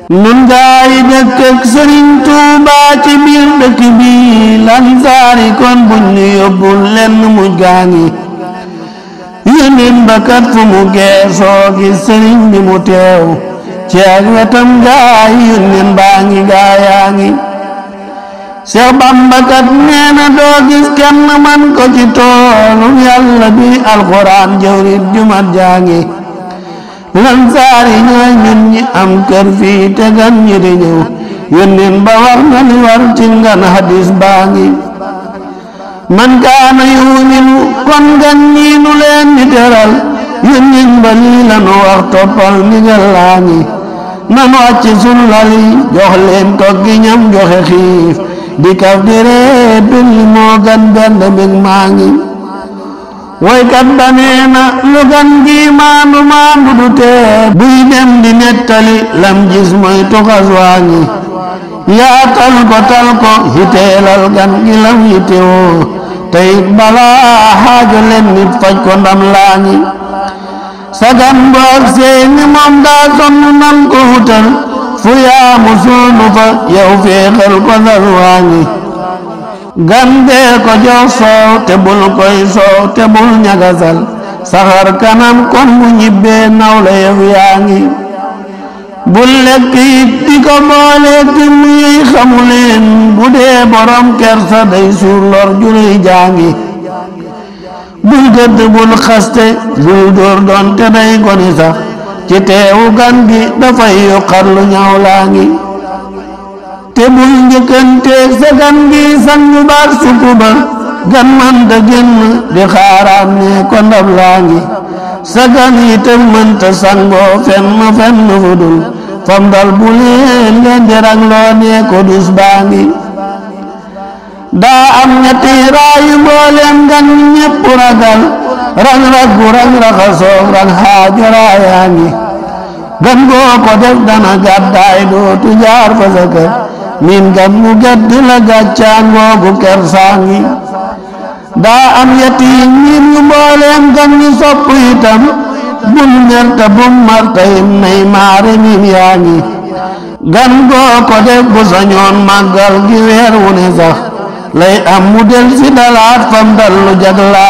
nun gaay dëkk ak Sëriñ Tuubaa ci biir dëkk bi Lansar yi kon buñ ñu yóbbul lenn mu gaangi yónneen ba kat fu mu geesoo gis sëriñ bi mu teew ci ak wetam gaay yónneen baa ngi gaayaa ngi Seex Bamba kat nee na doo gis kenn man ko ci toolu Yàlla bi alxuraan jawrit jumat jaangi Lansar yi ñooy ñun ñi am kër fii te gan ñi di ñëw yónneen ba wax na li war ci ngan hadis baa ngi man kaana yu'minu kon gan ñi nu leen di teral yónneen ba lii la nu wax toppal ndigal laa ngi nan wàcc sun lal yi jox leen toggi ñam joxe xiif di kaf di ree pilli moo gan benn mbég maa ngi woykat ba nee na lu gan gi maandu maandu du tee buy dem di nettali lam gis mooy tuxas waa ngi yaa tal ko hiteelal gan gi lam yitewoo teyit balaa xaajo leen nit faj ko ndam laa ngi sa gan boog seeni moom daa sonn nan ko hutal fu yaamu soonu fa yow féexal ko dal waa ngi gan dee ko jox soow te bul koy soow te bul ñagasal saxar kanam kon mu ñibbee nawle yow yaa ngi bul lekk it di ko boole ki muy xamuleen bu dee borom kersa day suur lor juley jaangi bul gëdd bul xaste bul dóor doon te day goni sax ci teewu gan gi dafay yokkar lu ñaaw laa ngi te bul njëkkanteeg sa gan gi sangu baak sukuba gan man da génn di xaaraan ne ko ndab laa ngi sa gan yi te mënta sangoo fenn fu dul fam dal bu leen di rang loo ne ko dus baa ngi daa am ñetti raayu mbooleem gan ñépp ragal rang raggu rang raxasoo rang xaajo raayaa ngi gan goo ko def dana gàddaay dootu jaar fa sa kër min gan mu gedd la gàccaan googu kersaa ngi daa am yetti miin yu mbooleem gan ñi sopp itam bul merta bum marta yim nay maare miin yaa ngi gan goo ko def bu sañoon màggal gi weer wu ne sax lay am mu del si dalaat fam dal lu jaglaa